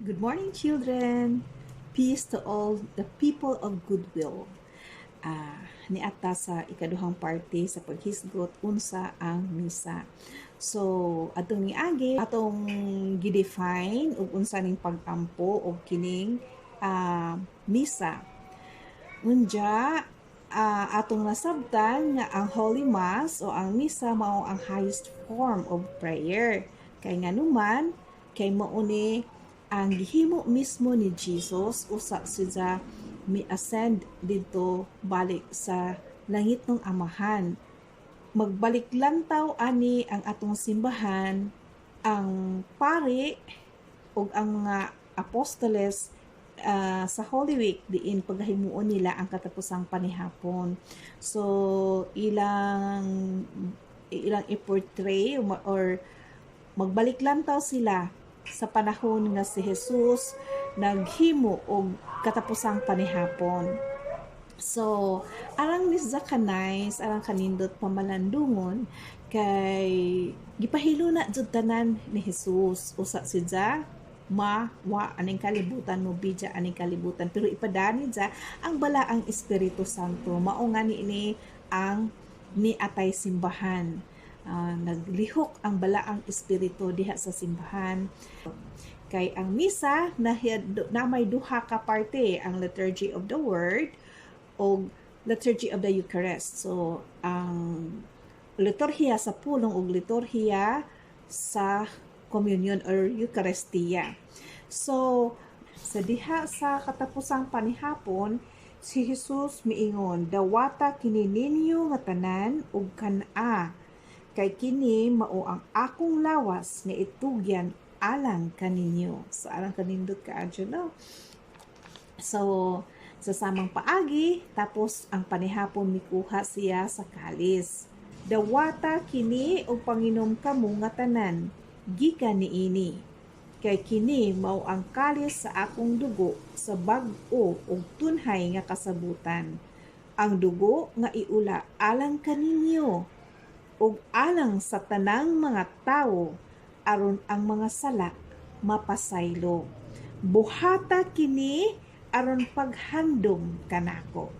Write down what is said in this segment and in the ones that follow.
Good morning, children. Peace to all the people of goodwill. Niata sa ikaduhang parte sa paghisgot unsa ang misa. So, atong niagi, atong gidefine ug unsa ning pagampo og kining misa. Unja, atong nasabtan nga ang Holy Mass o ang misa mao ang highest form of prayer. Kay nganuman, kay mao ni ang gihimo mismo ni Jesus usa siya mi-ascend dito balik sa langit ng Amahan. Magbalik lantaw ani ang atong simbahan, ang pari ug ang mga apostoles sa Holy Week diin paghimuon nila ang katapusang panihapon. So ilang i-portray or magbalik lantaw sila sa panahon nga si Jesus naghimo og katapusang panihapon. So, arang nisda kanais, arang kanindot pamalandungon kay gipahilo na jud tanan ni Jesus usa siya wa aning kalibutan mo bidya aning kalibutan pero ipadani ja ang balaang Espiritu Santo mao nga ni ang niatay simbahan. Naglihok ang balaang espiritu diha sa simbahan. Kay ang misa na may duha ka parte, ang liturgy of the word o liturgy of the Eucharist. So ang liturhiya sa pulong ug liturhiya sa communion or Eucharistia. So sa diha sa katapusang panihapon, si Jesus miingon, dawata kini ninyo nga tanan ug kana kay kini mao ang akong lawas nga itugyan alang kaninyo. So alang kanindot kaadyo no. So sa samang paagi tapos ang panihapon mikuha siya sa kalis. Dawata kini og panginom kamo nga tanan gikan niini. Kay kini mao ang kalis sa akong dugo sa bag-o ug tunhay nga kasabutan. Ang dugo nga iula alang kaninyo ug alang sa tanang mga tawo aron ang mga sala mapasaylo. Buhata kini aron paghandom kanako.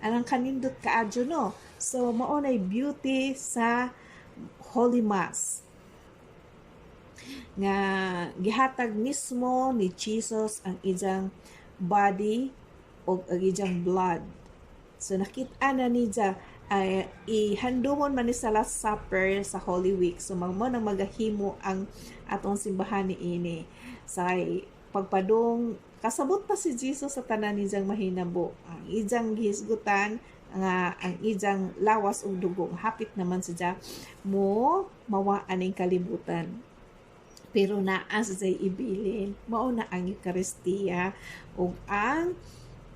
Alang kanindot kaadyo no. So mao nay beauty sa Holy Mass nga gihatag mismo ni Jesus ang iyang body o ang iyang blood. So nakita na niya ay ihandumon man ni sa Last Supper sa Holy Week. So mo nang magahimo ang atong simbahan niini sa pagpadong kasabot pa si Jesus sa tanan niyang mahinabo. Ang ijang gihisgutan nga ang ijang lawas ug dugo hapit naman siya mo mawa aning kalibutan. Pero naa sa ibilin mao na ang Eucharistia ug ang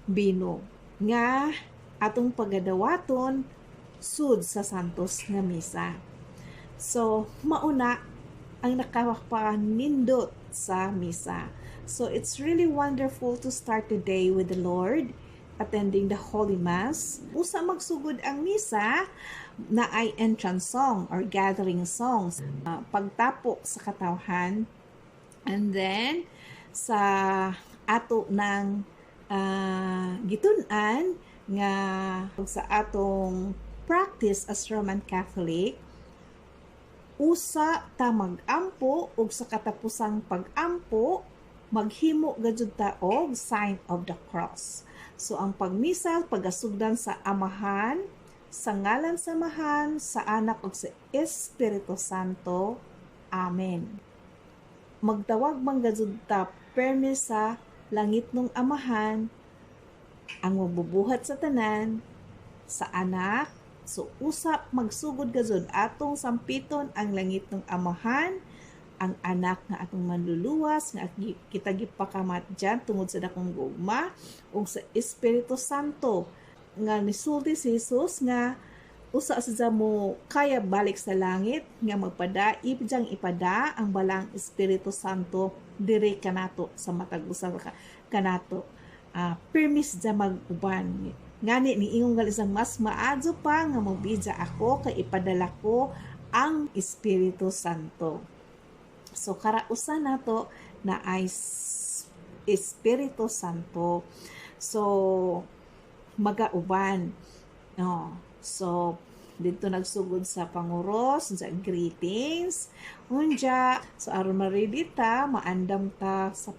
bino nga atong pagadawaton sud sa santos nga misa. So mauna ang nakapanindot sa misa. So it's really wonderful to start the day with the Lord, attending the Holy Mass. Usa magsugod ang misa na ay entrance song or gathering songs, pagtapo sa katawhan, and then sa ato ng gitun-an nga sa atong practice as Roman Catholic, usa ta magampo ug sa katapusang pagampo maghimo gajud ta og sign of the cross. So ang pagmisa pagasugdan sa Amahan, sa ngalan sa Amahan, sa Anak ug sa Espiritu Santo. Amen. Magtawag man gajud ta permi sa langit ng Amahan, ang mabubuhat sa tanan, sa Anak. So usap magsugod gajud atong sampiton ang langit ng Amahan, ang Anak nga atong manluluwas nga kita gipakamat dyan tungod sa dakong gugma, ug sa Espiritu Santo nga nisulti si Jesus nga usa sa mo kaya balik sa langit nga magpadaib jang ipada ang balang Espiritu Santo diri kanato sa matag usa kanato. Permis dya mag-uban. Ngani ni ingong galisang mas maadyo pa nga mobidya ako kay ipadala ko ang Espiritu Santo. So karausan nato na ay Espiritu Santo. So magauban. No. So dito nagsugod sa panguros, sa greetings. Unja, so aron maridita, maandam ta sa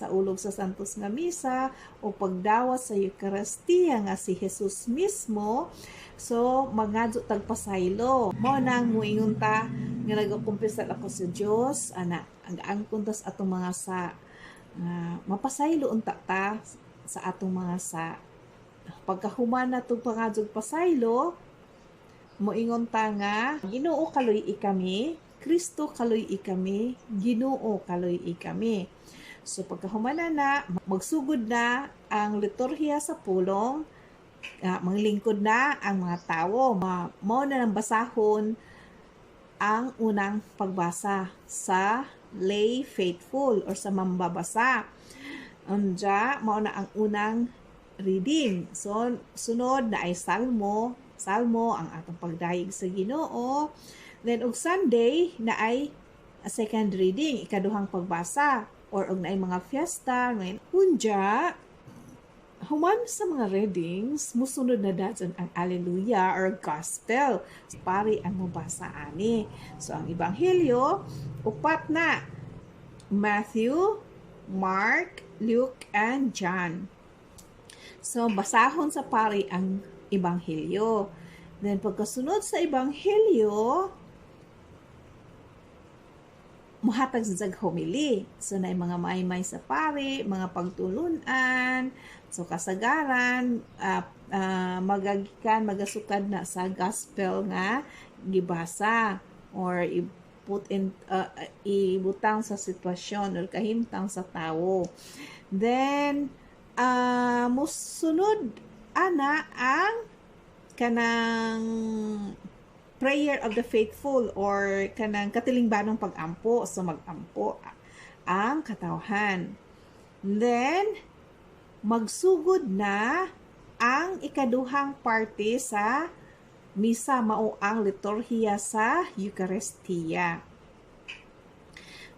ulog sa Santos nga Misa o pagdawat sa Eucharistia nga si Jesus mismo. So mangadto tagpasaylo. Mao nang muingon ta nga nagakumpisal ako sa Dios, ana ang angkon tas atong mga sa mapasaylo unta ta sa atong mga sa. Pagkahuman na itong pangadjog pasaylo, moingon ta nga, Ginoo kaloy ikami, Kristo kaloy ikami, Ginoo kaloy ikami. So pagkahumana na, magsugod na ang liturhiya sa pulong, manglingkod na ang mga tao. Mao na nang basahon ang unang pagbasa sa lay faithful or sa mambabasa. Anja, mao na ang unang reading. So, sunod na ay Salmo ang atong pagdayeg sa Ginoo. Then og Sunday na ay a second reading, ikaduhang pagbasa or og naay mga fiesta, hunja human sa mga readings, musunod na dayon ang Alleluia or Gospel. Pari ang mabasa ani. So ang Ebanghelyo, upat na. Matthew, Mark, Luke, and John. So basahon sa pari ang Ebanghelyo. Then pagkasunod sa Ebanghelyo, muhatag sa homily. So na mga maymay sa pari, mga pagtulunan, so kasagaran, magasukad na sa gospel nga gibasa or ibutang sa sitwasyon or kahimtang sa tao. Then musunod ana ang kanang prayer of the faithful or kanang katilingbanong pag-ampo. So mag-ampo ang katawhan. Then magsugod na ang ikaduhang parte sa misa, mao ang liturhiya sa Eucharistia.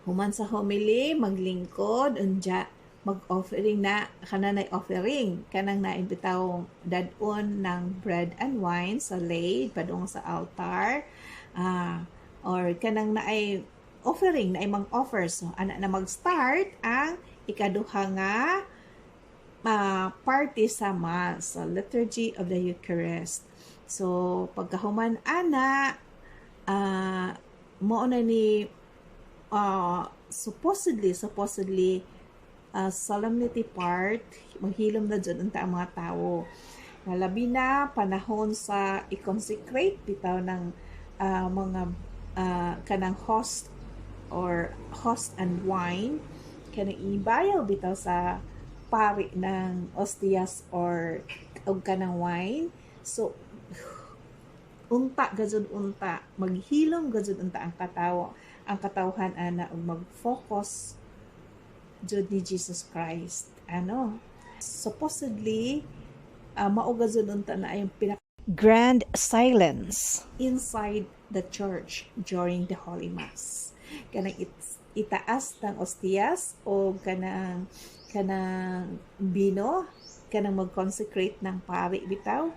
Human sa homily, maglingkod, unja mag-offering na, kananay offering, kanang naimbitaw dadon ng bread and wine sa lay, padung sa altar, or kanang naay offering, naay mang offer. So, ana na mag-start ang ikaduha nga party sa Mass, so Liturgy of the Eucharist. So, pagkahuman ana, mo na ni supposedly solemnity part, maghilom na dyan ang mga tao. Labi na panahon sa i-consecrate bitaw ng mga kanang host and wine, kanang ibayaw bitaw sa pari ng ostias or kanang wine. So, maghilom gazud unta ang katawhan ana ug mag-focus jud ni Jesus Christ. Supposedly maugazon unta na ay grand silence inside the church during the Holy Mass. Kanang itaas ng ostias o kanang bino, kanang mag-consecrate ng pari bitaw.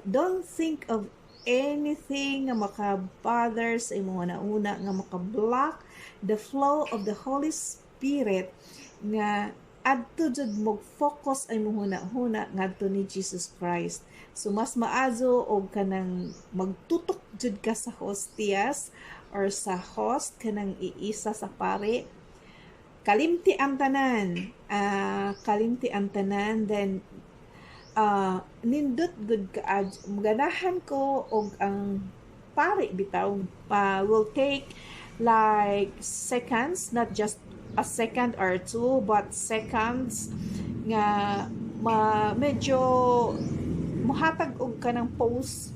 Don't think of anything nga maka-bother sa imong una nga maka-block the flow of the Holy Spirit nga adto jud mag-focus ay huna ngadto ni Jesus Christ. So mas maazo og kanang magtutok jud ka sa hostias or sa host kanang iisa sa pare. Kalimti ang tanan, then nindot good ka ganahan ko og ang pare bitaw will take like seconds, not just a second or two, but seconds nga medyo muhatag og kanang pose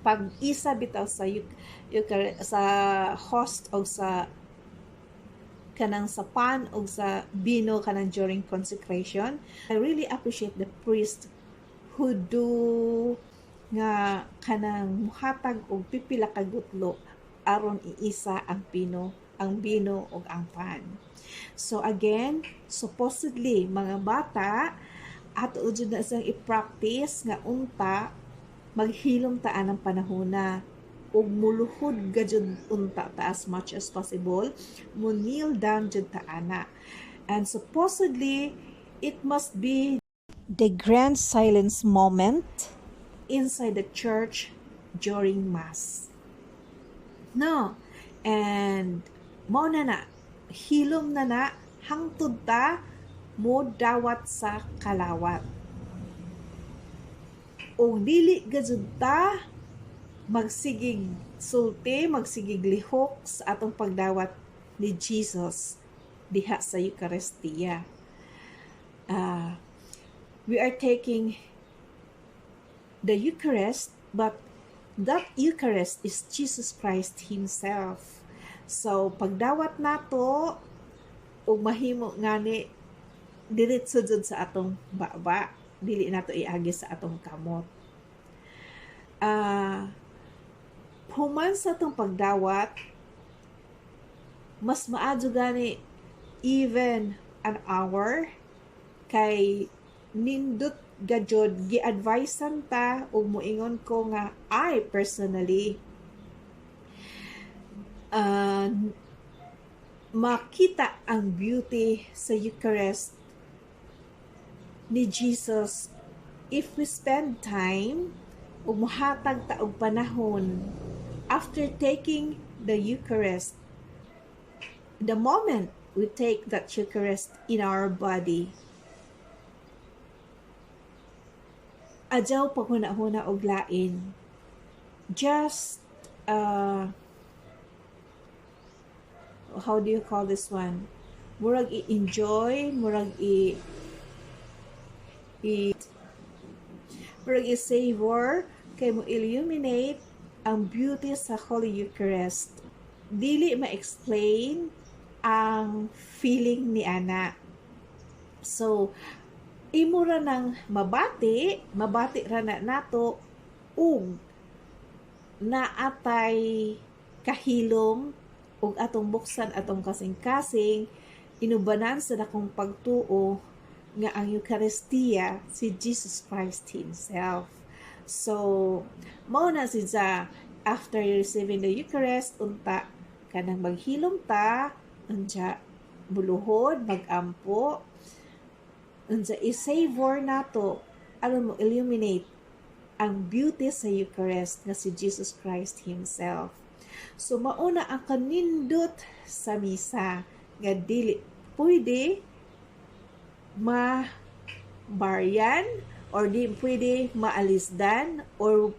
pag isa bitaw sa host o sa kanang sa pan o sa bino kanang during consecration. I really appreciate the priest who do kanang muhatag og pipila ka gutlo aron iisa ang bino ang bino ug ang pan. So again, supposedly mga bata ato jud na sang i-practice nga unta maghilom ta ang panahona ug muluhod gajud unta ta as much as possible, mo kneel down jud ta ana. And supposedly it must be the grand silence moment inside the church during mass. No. And mo na hilom na hangtod ta mo dawat sa kalawat. O dili gajud ta magsigig sulti, magsigig lihok sa atong pagdawat ni Jesus diha sa Eucharistia. We are taking the Eucharist, but that Eucharist is Jesus Christ Himself. So, pagdawat nato, ug mahimo ngani diretso jud sa atong baba, dili nato iagi sa atong kamot. Human sa atong pagdawat, mas maadyo gani even an hour, kay nindot gajod gi-advisean ta ug moingon ko nga I personally makita ang beauty sa Eucharist ni Jesus if we spend time ug mohatag ta og panahon after taking the Eucharist. The moment we take that Eucharist in our body, adyaw paghuna-huna og lain. Just how do you call this one? Murag i-enjoy, murag i-savor, kay mo illuminate ang beauty sa Holy Eucharist. Dili ma-explain ang feeling ni ana. So, imo ra nang mabati ra na nato ug naatay kahilom ug atong buksan atong kasing-kasing inubanan sa dakong pagtuo nga ang Eucharistia si Jesus Christ Himself. So, mao na siya after receiving the Eucharist, unta kanang maghilom ta, unya buluhod, magampo, unya i-savor nato, aron mo illuminate ang beauty sa Eucharist nga si Jesus Christ Himself. So, mauna ang kanindot sa misa nga dili pwede ma-baryan or di pwede maalisdan or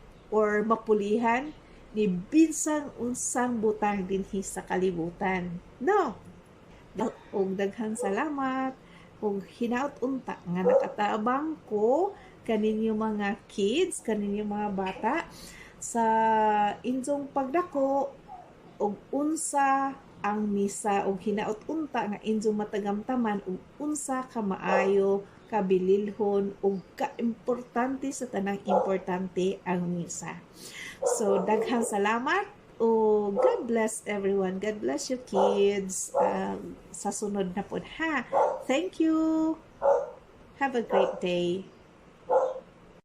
mapulihan ni binsang unsang butang dinhi sa kalibutan. No. Og daghang salamat ug hinaut unta nga nakatabang ko kaninyo mga kids, kaninyo mga bata sa inyong pagdako og unsa ang misa og hinaut unta nga inyong matagamtaman og unsa ka maayo kabililhon ug ka-importante sa tanang importante ang misa. So daghang salamat o God bless everyone. God bless you kids. Sa sunod na pod ha. Thank you. Have a great day.